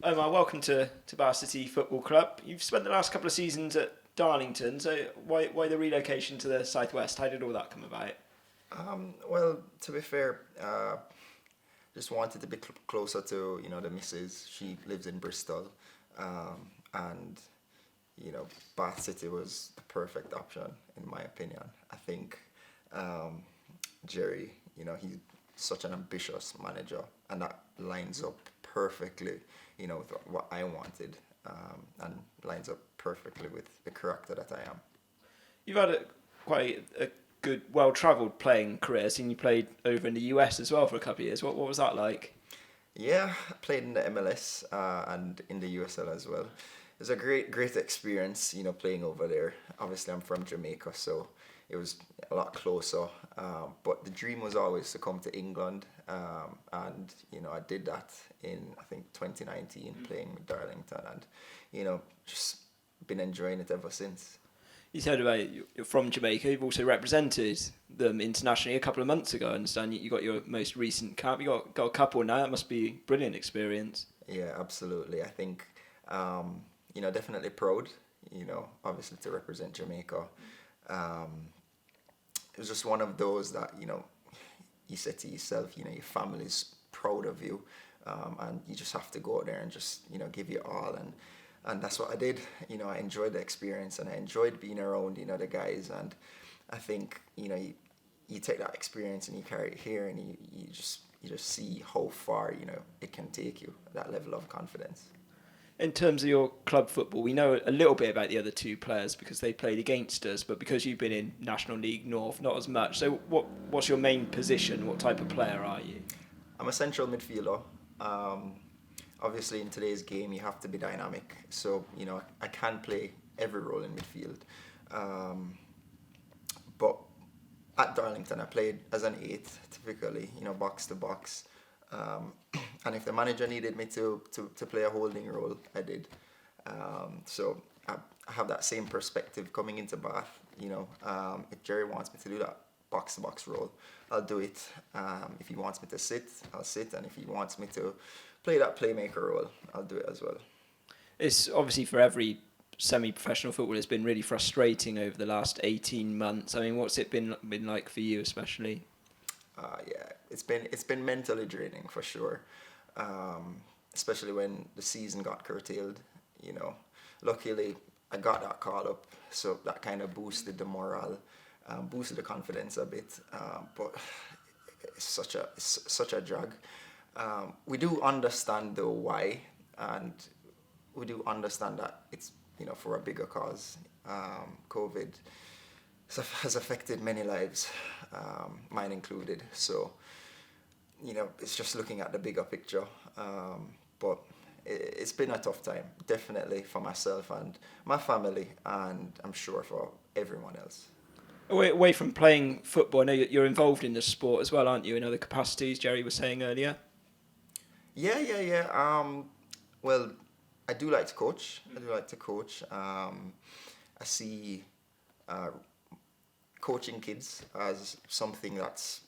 Omar, welcome to Bar City Football Club. You've spent the last couple of seasons at Darlington, so why the relocation to the southwest? How did all that come about? Well, to be fair, just wanted to be closer to the missus. She lives in Bristol, and Bath City was the perfect option in my opinion. I think Jerry, he's such an ambitious manager, and that lines up perfectly, with what I wanted, and lines up perfectly with the character that I am. You've had quite a good, well-travelled playing career. Seen you played over in the US as well for a couple of years. What was that like? Yeah, I played in the MLS and in the USL as well. It was a great experience, playing over there. Obviously, I'm from Jamaica, so it was a lot closer. But the dream was always to come to England, and I did that in I think 2019, playing with Darlington, and just been enjoying it ever since. You said about you're from Jamaica. You've also represented them internationally a couple of months ago. I understand you got your most recent cap. You got a couple now. That must be a brilliant experience. Yeah, absolutely. I think definitely proud. Obviously to represent Jamaica. It was just one of those that you said to yourself, your family's proud of you, and you just have to go out there and just give your all, and that's what I did. I enjoyed the experience, and I enjoyed being around the guys, and I think you take that experience and you carry it here, and you just see how far it can take you, that level of confidence. In terms of your club football, we know a little bit about the other two players because they played against us, but because you've been in National League North, not as much. So what's your main position? What type of player are you? I'm a central midfielder. Obviously, in today's game, you have to be dynamic. So, I can play every role in midfield. But at Darlington, I played as an 8, typically, box to box. And if the manager needed me to play a holding role, I did. So I have that same perspective coming into Bath. If Jerry wants me to do that box-to-box role, I'll do it. If he wants me to sit, I'll sit. And if he wants me to play that playmaker role, I'll do it as well. It's obviously for every semi-professional footballer, it's been really frustrating over the last 18 months. I mean, what's it been like for you especially? Yeah, it's been mentally draining for sure, especially when the season got curtailed. Luckily I got that call up, so that kind of boosted the morale, boosted the confidence a bit. But it's such a drag. We do understand though why, and we do understand that it's for a bigger cause. COVID has affected many lives, mine included. So, it's just looking at the bigger picture. But it's been a tough time, definitely for myself and my family, and I'm sure for everyone else. Away from playing football, I know you're involved in the sport as well, aren't you, in other capacities, Jerry was saying earlier? Yeah. Well, I do like to coach. I see coaching kids as something that's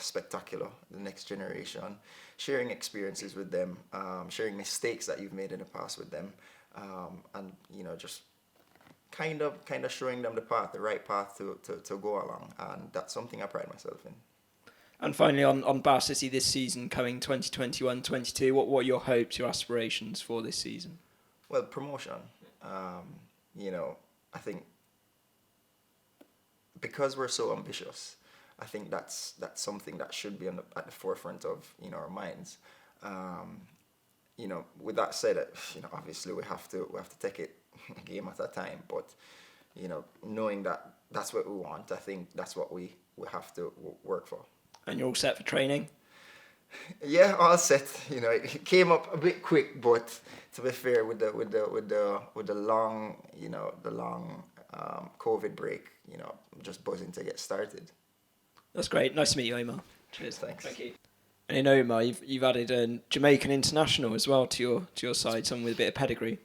spectacular, the next generation, sharing experiences with them, sharing mistakes that you've made in the past with them, and just kind of showing them the right path to go along, and that's something I pride myself in. And finally, on Bar City this season coming 2021-22, what are your hopes, your aspirations for this season? Well, promotion. I think because we're so ambitious, I think that's something that should be at the forefront of our minds. With that said, obviously we have to take it a game at a time. But knowing that that's what we want, I think that's what we have to work for. And you're all set for training? Yeah, all set. It came up a bit quick, but to be fair, with the long COVID break, I'm just buzzing to get started. That's great. Nice to meet you, Omar. Cheers. Thanks. Thank you. And in Omar, you've added a Jamaican international as well to your side, someone with a bit of pedigree.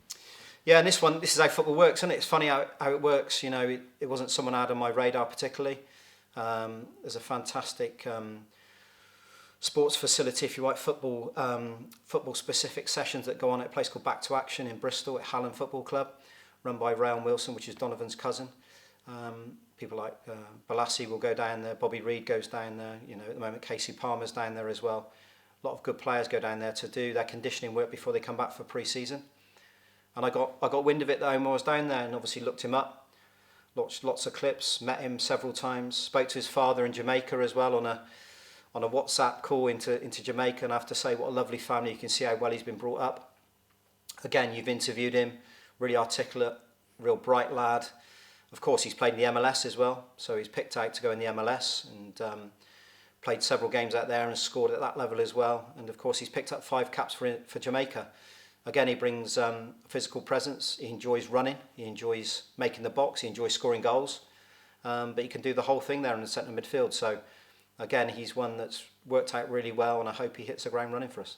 Yeah, and this is how football works, isn't it? It's funny how it works. It wasn't someone I had on my radar particularly. There's a fantastic sports facility, if you like, football specific sessions that go on at a place called Back to Action in Bristol at Hallam Football Club, run by Rayon Wilson, which is Donovan's cousin. People like Balassi will go down there, Bobby Reid goes down there, you know, at the moment Casey Palmer's down there as well. A lot of good players go down there to do their conditioning work before they come back for pre-season. And I got wind of it that Omar was down there, and obviously looked him up, watched lots of clips, met him several times, spoke to his father in Jamaica as well on a WhatsApp call into Jamaica, and I have to say, what a lovely family. You can see how well he's been brought up. Again, you've interviewed him, really articulate, real bright lad. Of course, he's played in the MLS as well, so he's picked out to go in the MLS, and played several games out there and scored at that level as well. And of course, he's picked up 5 caps for Jamaica. Again, he brings physical presence. He enjoys running. He enjoys making the box. He enjoys scoring goals. But he can do the whole thing there in the centre midfield. So again, he's one that's worked out really well, and I hope he hits the ground running for us.